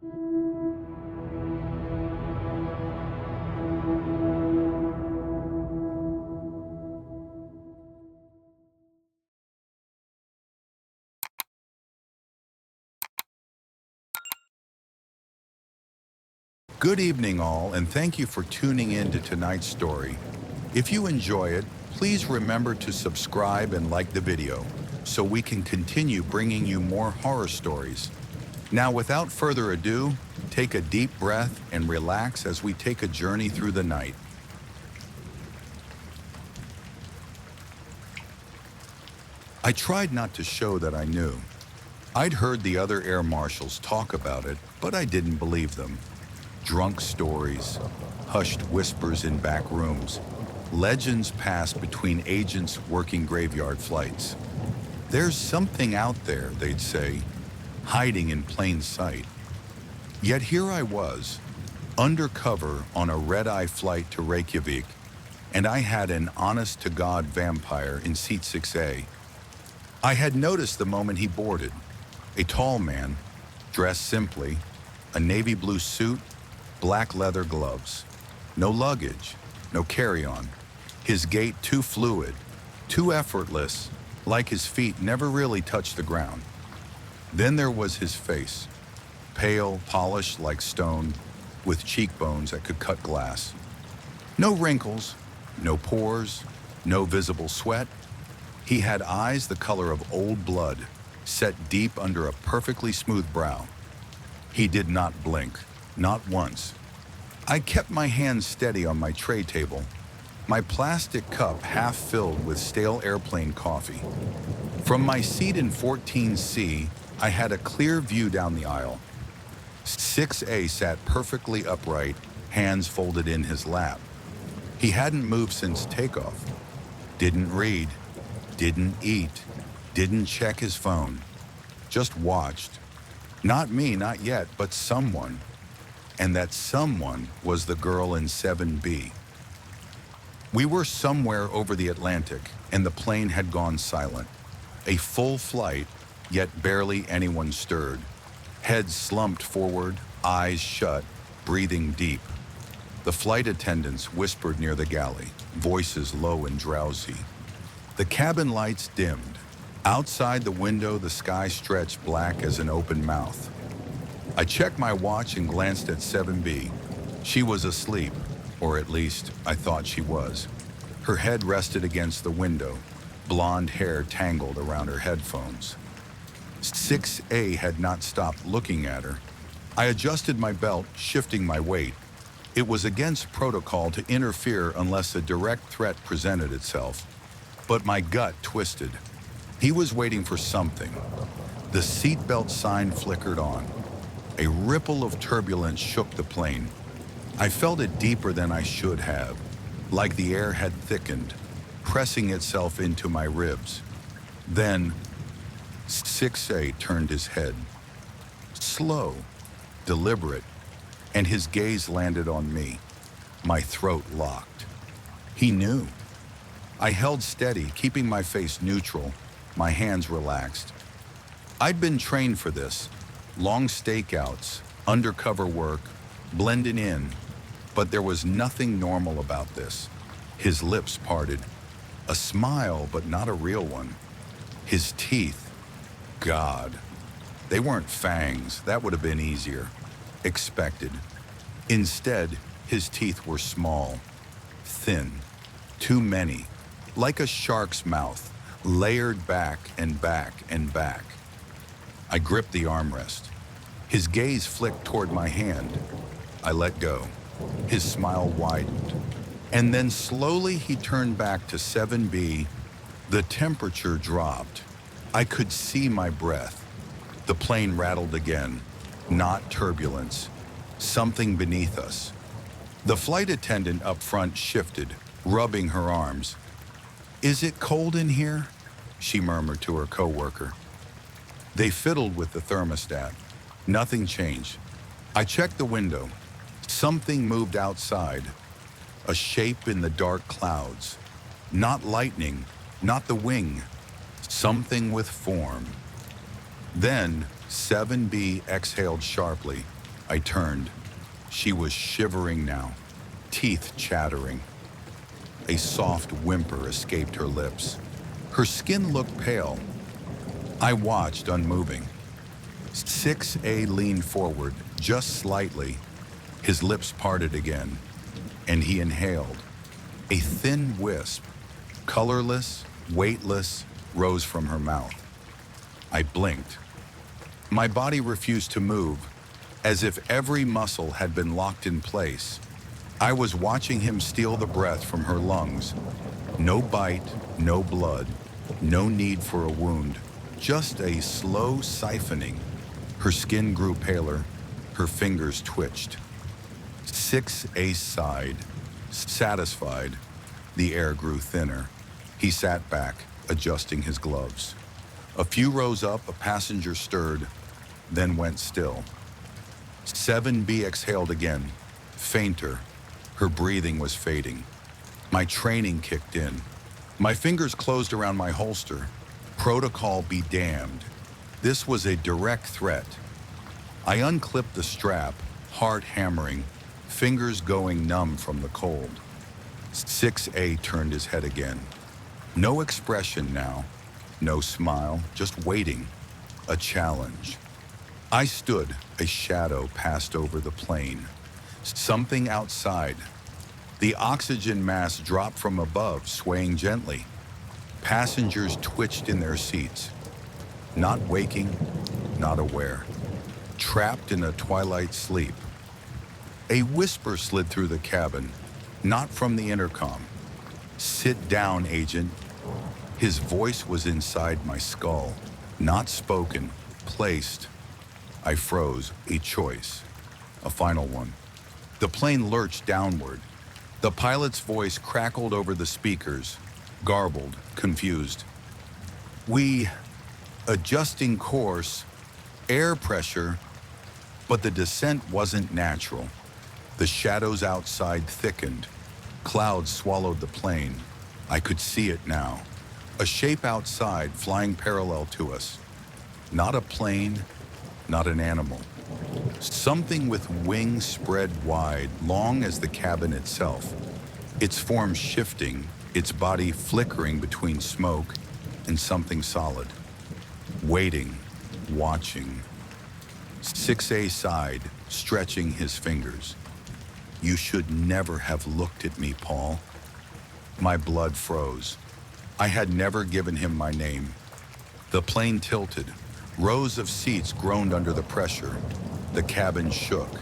Good evening, all, and thank you for tuning in to tonight's story. If you enjoy it, please remember to subscribe and like the video so we can continue bringing you more horror stories. Now, without further ado, take a deep breath and relax as we take a journey through the night. I tried not to show that I knew. I'd heard the other air marshals talk about it, but I didn't believe them. Drunk stories, hushed whispers in back rooms, legends passed between agents working graveyard flights. There's something out there, they'd say, hiding in plain sight. Yet here I was, undercover on a red-eye flight to Reykjavik, and I had an honest-to-God vampire in seat 6A. I had noticed the moment he boarded. A tall man, dressed simply, a navy blue suit, black leather gloves. No luggage, no carry-on. His gait too fluid, too effortless, like his feet never really touched the ground. Then there was his face, pale, polished like stone, with cheekbones that could cut glass. No wrinkles, no pores, no visible sweat. He had eyes the color of old blood, set deep under a perfectly smooth brow. He did not blink. Not once. I kept my hands steady on my tray table, my plastic cup half filled with stale airplane coffee. From my seat in 14C, I had a clear view down the aisle. 6A sat perfectly upright, hands folded in his lap. He hadn't moved since takeoff. Didn't read, didn't eat, didn't check his phone. Just watched. Not me, not yet, but someone. And that someone was the girl in 7B. We were somewhere over the Atlantic, and the plane had gone silent. A full flight, yet barely anyone stirred. Heads slumped forward, eyes shut, breathing deep. The flight attendants whispered near the galley, voices low and drowsy. The cabin lights dimmed. Outside the window, the sky stretched black as an open mouth. I checked my watch and glanced at 7B. She was asleep, or at least I thought she was. Her head rested against the window, blonde hair tangled around her headphones. 6A had not stopped looking at her. I adjusted my belt, shifting my weight. It was against protocol to interfere unless a direct threat presented itself. But my gut twisted. He was waiting for something. The seatbelt sign flickered on. A ripple of turbulence shook the plane. I felt it deeper than I should have, like the air had thickened, pressing itself into my ribs. Then, 6A turned his head. Slow, deliberate, and his gaze landed on me. My throat locked. He knew. I held steady, keeping my face neutral, my hands relaxed. I'd been trained for this. Long stakeouts, undercover work, blending in, but there was nothing normal about this. His lips parted. A smile, but not a real one. His teeth, God. They weren't fangs, that would have been easier. Expected. Instead, his teeth were small, thin, too many, like a shark's mouth, layered back and back and back. I gripped the armrest. His gaze flicked toward my hand. I let go. His smile widened. And then slowly he turned back to 7B. The temperature dropped. I could see my breath. The plane rattled again. Not turbulence. Something beneath us. The flight attendant up front shifted, rubbing her arms. "Is it cold in here?" she murmured to her coworker. They fiddled with the thermostat. Nothing changed. I checked the window. Something moved outside. A shape in the dark clouds. Not lightning, not the wing. Something with form. Then 7B exhaled sharply, I turned. She was shivering now, teeth chattering. A soft whimper escaped her lips. Her skin looked pale. I watched, unmoving. 6A leaned forward, just slightly. His lips parted again, and he inhaled. A thin wisp, colorless, weightless, rose from her mouth. I blinked. My body refused to move, as if every muscle had been locked in place. I was watching him steal the breath from her lungs. No bite, no blood, no need for a wound, just a slow siphoning. Her skin grew paler, her fingers twitched. 6A sighed, satisfied. The air grew thinner. He sat back, adjusting his gloves. A few rows up, a passenger stirred, then went still. 7B exhaled again, fainter. Her breathing was fading. My training kicked in. My fingers closed around my holster. Protocol be damned. This was a direct threat. I unclipped the strap, heart hammering, fingers going numb from the cold. 6A turned his head again. No expression now, no smile, just waiting. A challenge. I stood, a shadow passed over the plane. Something outside. The oxygen mask dropped from above, swaying gently. Passengers twitched in their seats. Not waking, not aware. Trapped in a twilight sleep. A whisper slid through the cabin, not from the intercom. "Sit down, agent." His voice was inside my skull, not spoken, placed. I froze, a choice, a final one. The plane lurched downward. The pilot's voice crackled over the speakers, garbled, confused. "We, adjusting course, air pressure," but the descent wasn't natural. The shadows outside thickened. Clouds swallowed the plane. I could see it now. A shape outside, flying parallel to us. Not a plane, not an animal. Something with wings spread wide, long as the cabin itself. Its form shifting, its body flickering between smoke and something solid. Waiting, watching. 6A sighed, stretching his fingers. "You should never have looked at me, Paul." My blood froze. I had never given him my name. The plane tilted. Rows of seats groaned under the pressure. The cabin shook.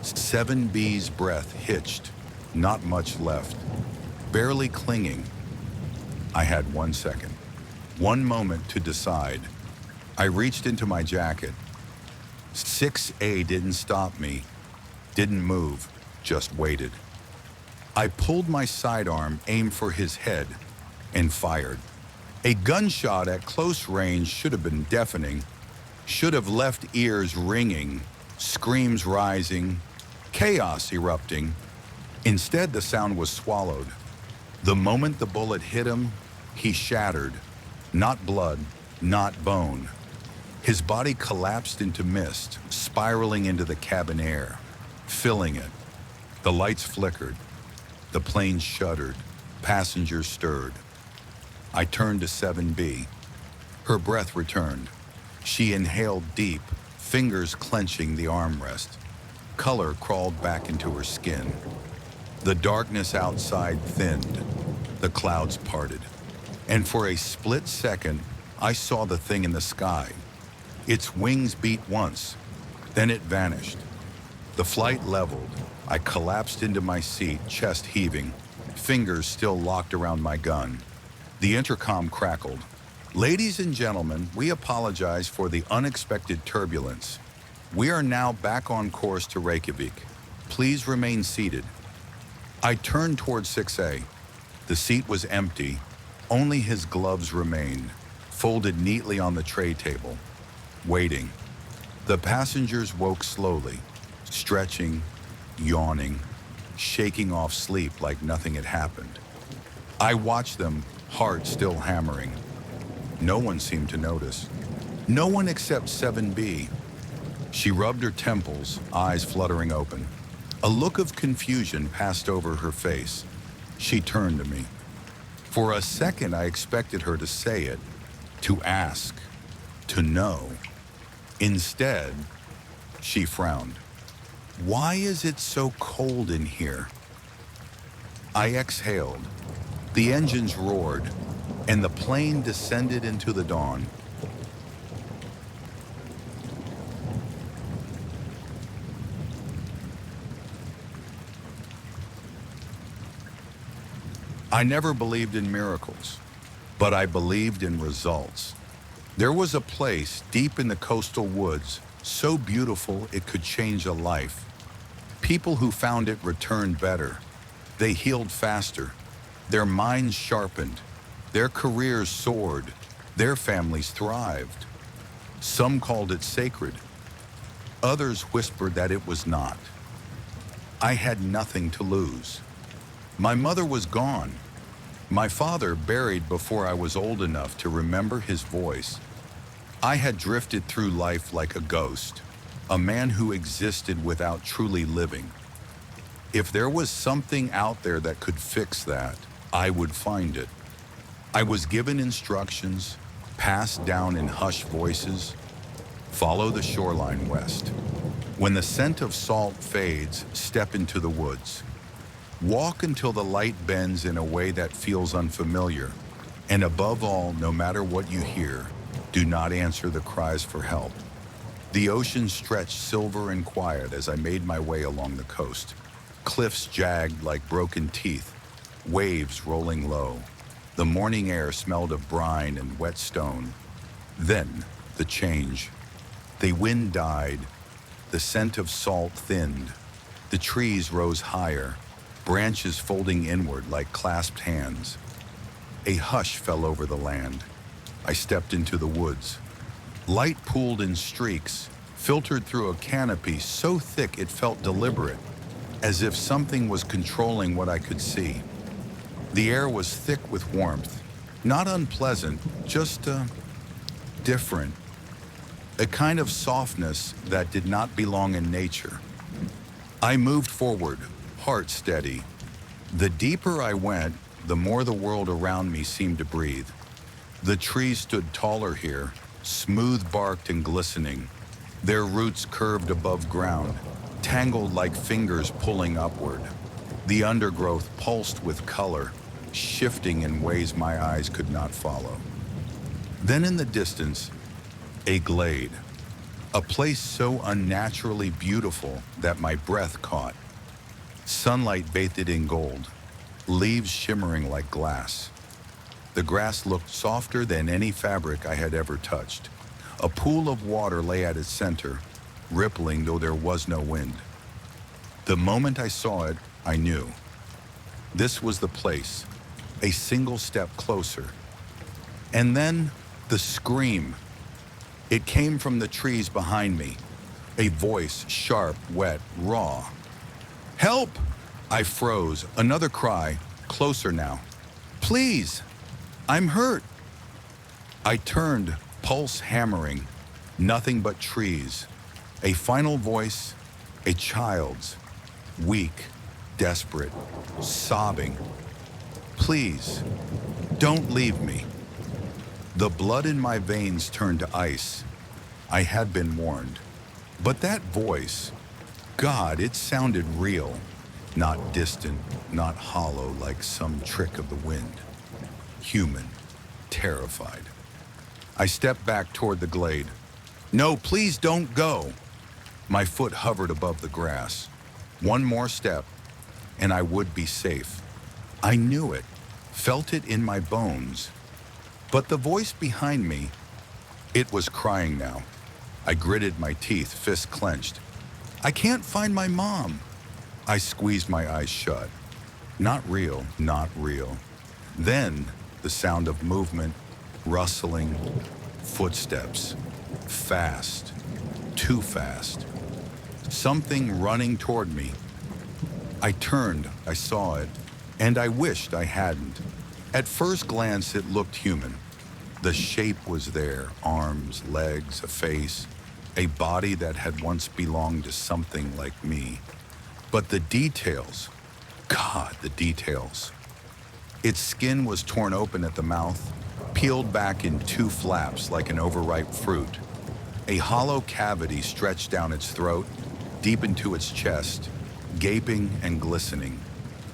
7B's breath hitched. Not much left. Barely clinging. I had 1 second. 1 moment to decide. I reached into my jacket. 6A didn't stop me. Didn't move. Just waited. I pulled my sidearm, aimed for his head, and fired. A gunshot at close range should have been deafening, should have left ears ringing, screams rising, chaos erupting. Instead, the sound was swallowed. The moment the bullet hit him, he shattered. Not blood, not bone. His body collapsed into mist, spiraling into the cabin air, filling it. The lights flickered. The plane shuddered. Passengers stirred. I turned to 7B. Her breath returned. She inhaled deep, fingers clenching the armrest. Color crawled back into her skin. The darkness outside thinned. The clouds parted. And for a split second, I saw the thing in the sky. Its wings beat once, then it vanished. The flight leveled. I collapsed into my seat, chest heaving, fingers still locked around my gun. The intercom crackled. "Ladies and gentlemen, we apologize for the unexpected turbulence. We are now back on course to Reykjavik. Please remain seated." I turned toward 6A. The seat was empty. Only his gloves remained, folded neatly on the tray table, waiting. The passengers woke slowly, stretching, yawning, shaking off sleep like nothing had happened. I watched them, heart still hammering. No one seemed to notice. No one except 7B. She rubbed her temples, eyes fluttering open. A look of confusion passed over her face. She turned to me. For a second, I expected her to say it, to ask, to know. Instead, she frowned. Why is it so cold in here? I exhaled. The engines roared, and the plane descended into the dawn. I never believed in miracles, but I believed in results. There was a place deep in the coastal woods, so beautiful it could change a life. People who found it returned better. They healed faster. Their minds sharpened. Their careers soared. Their families thrived. Some called it sacred. Others whispered that it was not. I had nothing to lose. My mother was gone. My father buried before I was old enough to remember his voice. I had drifted through life like a ghost, a man who existed without truly living. If there was something out there that could fix that, I would find it. I was given instructions, passed down in hushed voices. Follow the shoreline west. When the scent of salt fades, step into the woods. Walk until the light bends in a way that feels unfamiliar. And above all, no matter what you hear, do not answer the cries for help. The ocean stretched silver and quiet as I made my way along the coast. Cliffs jagged like broken teeth, waves rolling low. The morning air smelled of brine and wet stone. Then, the change. The wind died. The scent of salt thinned. The trees rose higher, branches folding inward like clasped hands. A hush fell over the land. I stepped into the woods. Light pooled in streaks, filtered through a canopy so thick it felt deliberate, as if something was controlling what I could see. The air was thick with warmth, not unpleasant, just different. A kind of softness that did not belong in nature. I moved forward, heart steady. The deeper I went, the more the world around me seemed to breathe. The trees stood taller here, smooth-barked and glistening. Their roots curved above ground, tangled like fingers pulling upward. The undergrowth pulsed with color, shifting in ways my eyes could not follow. Then in the distance, a glade, a place so unnaturally beautiful that my breath caught. Sunlight bathed it in gold, leaves shimmering like glass. The grass looked softer than any fabric I had ever touched. A pool of water lay at its center, rippling though there was no wind. The moment I saw it, I knew. This was the place, a single step closer. And then, the scream. It came from the trees behind me, a voice sharp, wet, raw. "Help!" I froze, another cry, closer now. "Please! I'm hurt!" I turned, pulse hammering, nothing but trees. A final voice, a child's, weak, desperate, sobbing. "Please, don't leave me." The blood in my veins turned to ice. I had been warned. But that voice, God, it sounded real, not distant, not hollow like some trick of the wind. Human, terrified. I stepped back toward the glade. "No, please don't go." My foot hovered above the grass. One more step, and I would be safe. I knew it, felt it in my bones. But the voice behind me, it was crying now. I gritted my teeth, fists clenched. "I can't find my mom." I squeezed my eyes shut. Not real, not real. Then, the sound of movement, rustling, footsteps. Fast, too fast. Something running toward me. I turned, I saw it, and I wished I hadn't. At first glance, it looked human. The shape was there, arms, legs, a face. a body that had once belonged to something like me. But the details, God, the details. Its skin was torn open at the mouth, peeled back in two flaps like an overripe fruit. A hollow cavity stretched down its throat, deep into its chest, gaping and glistening.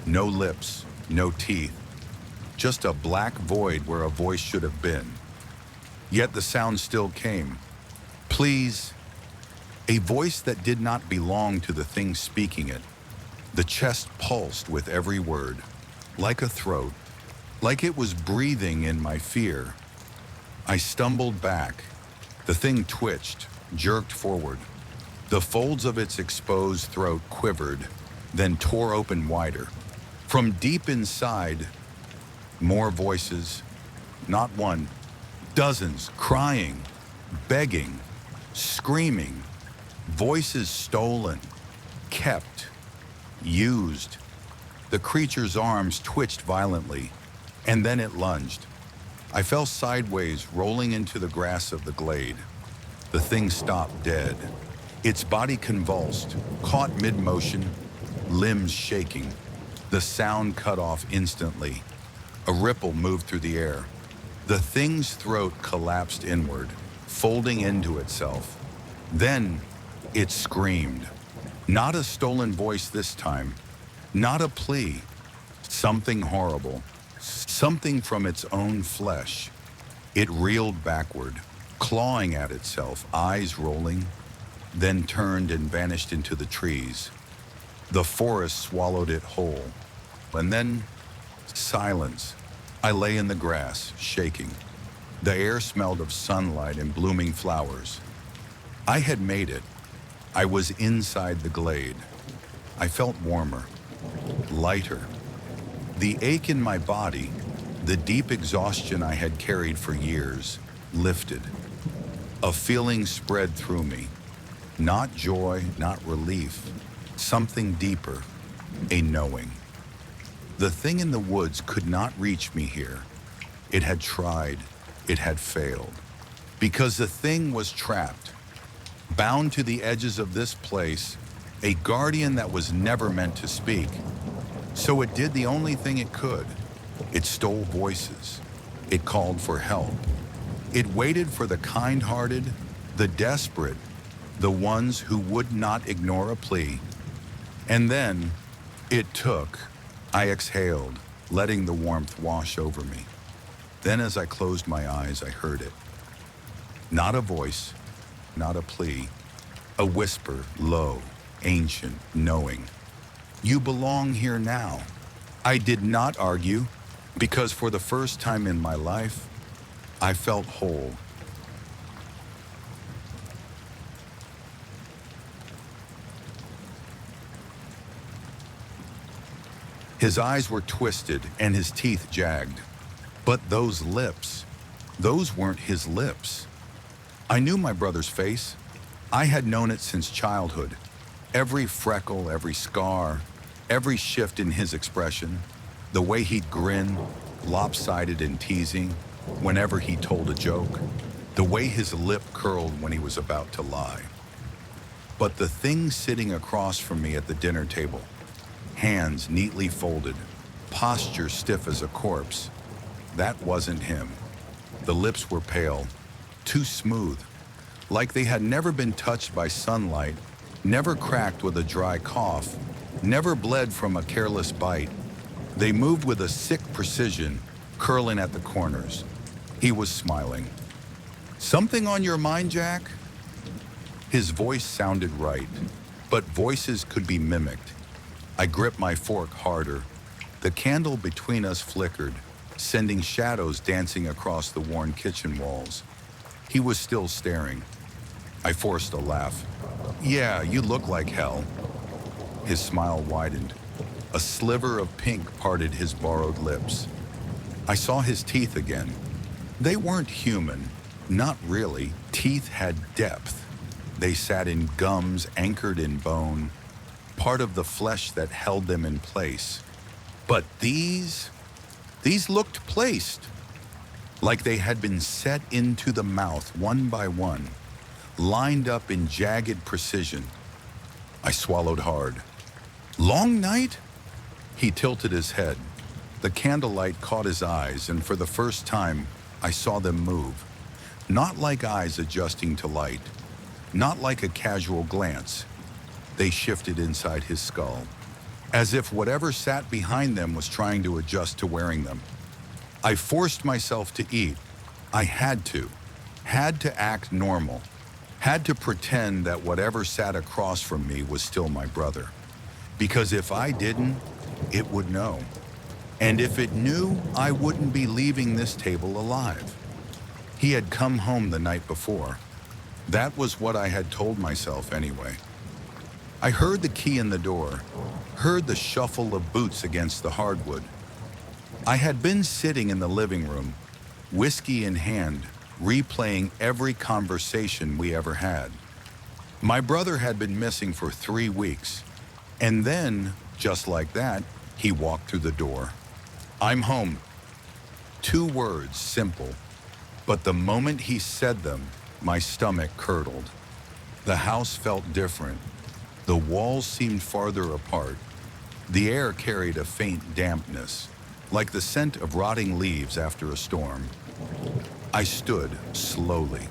No lips, no teeth, just a black void where a voice should have been. Yet the sound still came. Please. A voice that did not belong to the thing speaking it. The chest pulsed with every word, like a throat, like it was breathing in my fear. I stumbled back. The thing twitched, jerked forward. The folds of its exposed throat quivered, then tore open wider. From deep inside, more voices, not one, dozens, crying, begging, screaming, voices stolen, kept, used. The creature's arms twitched violently, and then it lunged. I fell sideways, rolling into the grass of the glade. The thing stopped dead. Its body convulsed, caught mid-motion, limbs shaking. The sound cut off instantly. A ripple moved through the air. The thing's throat collapsed inward, folding into itself. Then it screamed. Not a stolen voice this time. Not a plea. Something horrible. Something from its own flesh. It reeled backward, clawing at itself, eyes rolling, then turned and vanished into the trees. The forest swallowed it whole. And then, silence. I lay in the grass, shaking. The air smelled of sunlight and blooming flowers. I had made it. I was inside the glade. I felt warmer, lighter. The ache in my body, the deep exhaustion I had carried for years, lifted. A feeling spread through me. Not joy, not relief. Something deeper, a knowing. The thing in the woods could not reach me here. It had tried, it had failed. Because the thing was trapped, bound to the edges of this place, a guardian that was never meant to speak. So it did the only thing it could. It stole voices. It called for help. It waited for the kind-hearted, the desperate, the ones who would not ignore a plea. And then, it took. I exhaled, letting the warmth wash over me. Then as I closed my eyes, I heard it. Not a voice, not a plea. A whisper, low, ancient, knowing. You belong here now. I did not argue, because for the first time in my life, I felt whole. His eyes were twisted and his teeth jagged. But those lips, those weren't his lips. I knew my brother's face. I had known it since childhood. Every freckle, every scar, every shift in his expression, the way he'd grin, lopsided and teasing, whenever he told a joke, the way his lip curled when he was about to lie. But the thing sitting across from me at the dinner table, hands neatly folded, posture stiff as a corpse, that wasn't him. The lips were pale, too smooth, like they had never been touched by sunlight, never cracked with a dry cough, never bled from a careless bite. They moved with a sick precision, curling at the corners. He was smiling. Something on your mind, Jack? His voice sounded right, but voices could be mimicked. I gripped my fork harder. The candle between us flickered, sending shadows dancing across the worn kitchen walls. He was still staring. I forced a laugh. Yeah, you look like hell. His smile widened. A sliver of pink parted his borrowed lips. I saw his teeth again. They weren't human, not really. Teeth had depth. They sat in gums anchored in bone, part of the flesh that held them in place. But these looked placed, like they had been set into the mouth one by one, lined up in jagged precision. I swallowed hard. Long night? He tilted his head. The candlelight caught his eyes, and for the first time, I saw them move. Not like eyes adjusting to light, not like a casual glance. They shifted inside his skull, as if whatever sat behind them was trying to adjust to wearing them. I forced myself to eat. I had to act normal, had to pretend that whatever sat across from me was still my brother. Because if I didn't, it would know. And if it knew, I wouldn't be leaving this table alive. He had come home the night before. That was what I had told myself anyway. I heard the key in the door, heard the shuffle of boots against the hardwood. I had been sitting in the living room, whiskey in hand, replaying every conversation we ever had. My brother had been missing for 3 weeks, and then, just like that, he walked through the door. "I'm home." 2 words, simple, but the moment he said them, my stomach curdled. The house felt different. The walls seemed farther apart. The air carried a faint dampness, like the scent of rotting leaves after a storm. I stood slowly.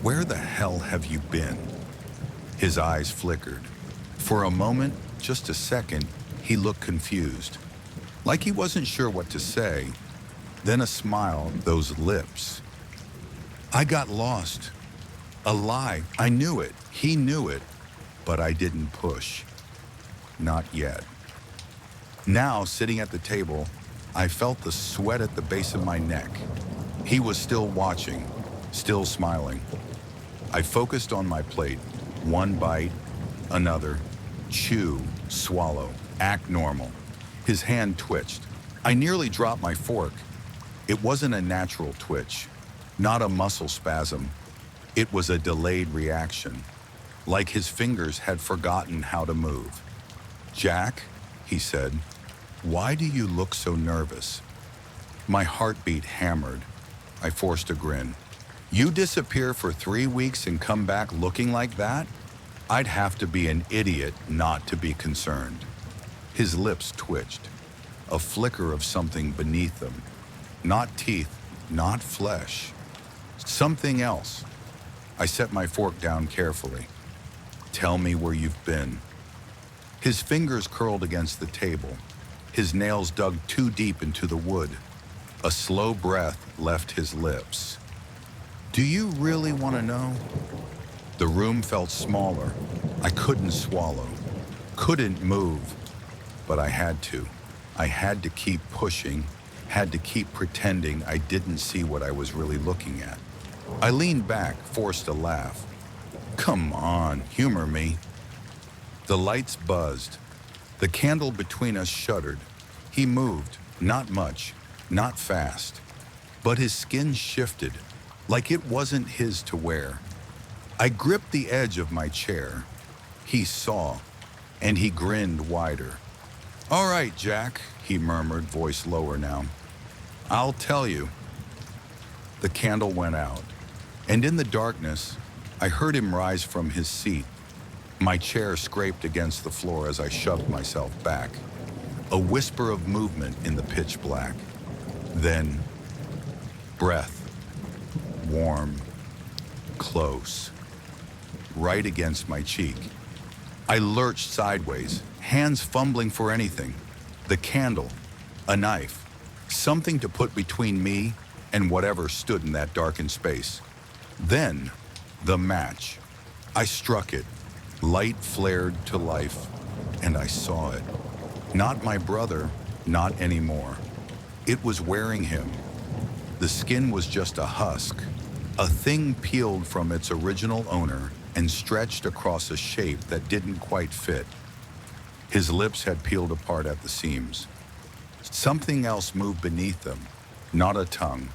"Where the hell have you been?" His eyes flickered. For a moment, just a second, he looked confused, like he wasn't sure what to say. Then a smile, those lips. "I got lost." A lie. I knew it. He knew it. But I didn't push. Not yet. Now, sitting at the table, I felt the sweat at the base of my neck. He was still watching, still smiling. I focused on my plate. One bite, another. Chew, swallow, act normal. His hand twitched. I nearly dropped my fork. It wasn't a natural twitch, not a muscle spasm. It was a delayed reaction, like his fingers had forgotten how to move. "Jack," he said, "why do you look so nervous?" My heartbeat hammered. I forced a grin. "You disappear for 3 weeks and come back looking like that? I'd have to be an idiot not to be concerned." His lips twitched, a flicker of something beneath them. Not teeth, not flesh. Something else. I set my fork down carefully. "Tell me where you've been." His fingers curled against the table. His nails dug too deep into the wood. A slow breath left his lips. "Do you really want to know?" The room felt smaller. I couldn't swallow, couldn't move, but I had to. I had to keep pushing, had to keep pretending I didn't see what I was really looking at. I leaned back, forced a laugh. "Come on, humor me." The lights buzzed. The candle between us shuddered. He moved, not much, not fast, but his skin shifted, like it wasn't his to wear. I gripped the edge of my chair. He saw, and he grinned wider. "All right, Jack," he murmured, voice lower now. "I'll tell you." The candle went out, and in the darkness, I heard him rise from his seat. My chair scraped against the floor as I shoved myself back. A whisper of movement in the pitch black. Then, breath. Warm. Close. Right against my cheek. I lurched sideways, hands fumbling for anything. The candle. A knife. Something to put between me and whatever stood in that darkened space. Then, the match. I struck it. Light flared to life, and I saw it. Not my brother, not anymore. It was wearing him. The skin was just a husk, a thing peeled from its original owner and stretched across a shape that didn't quite fit. His lips had peeled apart at the seams. Something else moved beneath them. Not a tongue,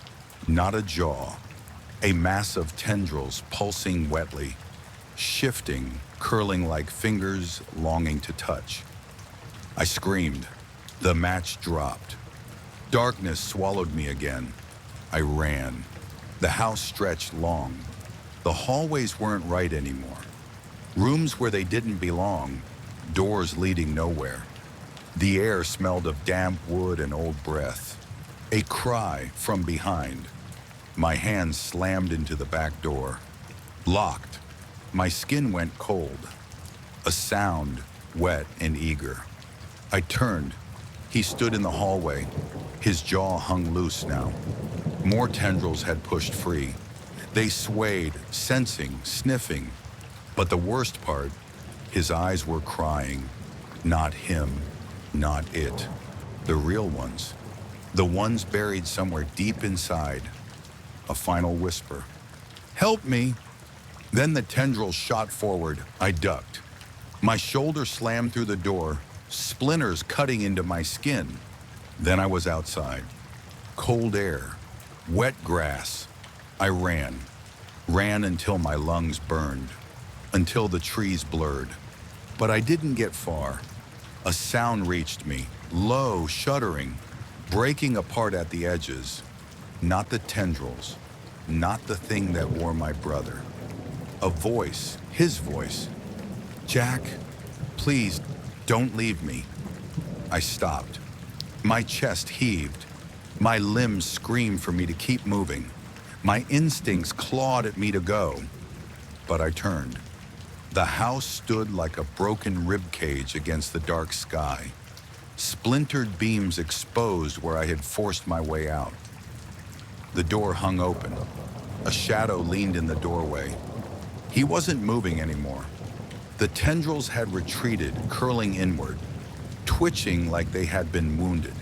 not a jaw. A mass of tendrils pulsing wetly, shifting, curling like fingers longing to touch. I screamed. The match dropped. Darkness swallowed me again. I ran. The house stretched long. The hallways weren't right anymore. Rooms where they didn't belong, doors leading nowhere. The air smelled of damp wood and old breath. A cry from behind. My hand slammed into the back door. Locked. My skin went cold. A sound, wet and eager. I turned. He stood in the hallway. His jaw hung loose now. More tendrils had pushed free. They swayed, sensing, sniffing. But the worst part, his eyes were crying. Not him, not it. The real ones. The ones buried somewhere deep inside. A final whisper. "Help me!" Then the tendrils shot forward. I ducked. My shoulder slammed through the door, splinters cutting into my skin. Then I was outside. Cold air, wet grass. I ran until my lungs burned, until the trees blurred. But I didn't get far. A sound reached me, low, shuddering, breaking apart at the edges. Not the tendrils, not the thing that wore my brother. A voice, his voice. "Jack, please, don't leave me." I stopped. My chest heaved. My limbs screamed for me to keep moving. My instincts clawed at me to go. But I turned. The house stood like a broken rib cage against the dark sky. Splintered beams exposed where I had forced my way out. The door hung open. A shadow leaned in the doorway. He wasn't moving anymore. The tendrils had retreated, curling inward, twitching like they had been wounded.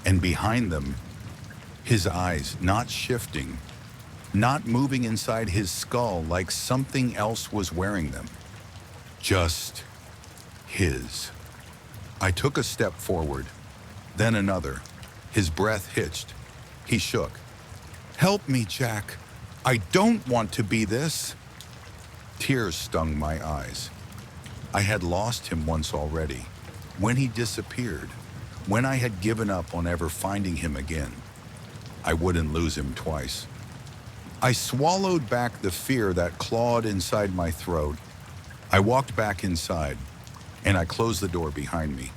And behind them, his eyes not shifting, not moving inside his skull like something else was wearing them. Just his. I took a step forward, then another. His breath hitched. He shook. "Help me, Jack. I don't want to be this." Tears stung my eyes. I had lost him once already, when he disappeared, when I had given up on ever finding him again. I wouldn't lose him twice. I swallowed back the fear that clawed inside my throat. I walked back inside, and I closed the door behind me.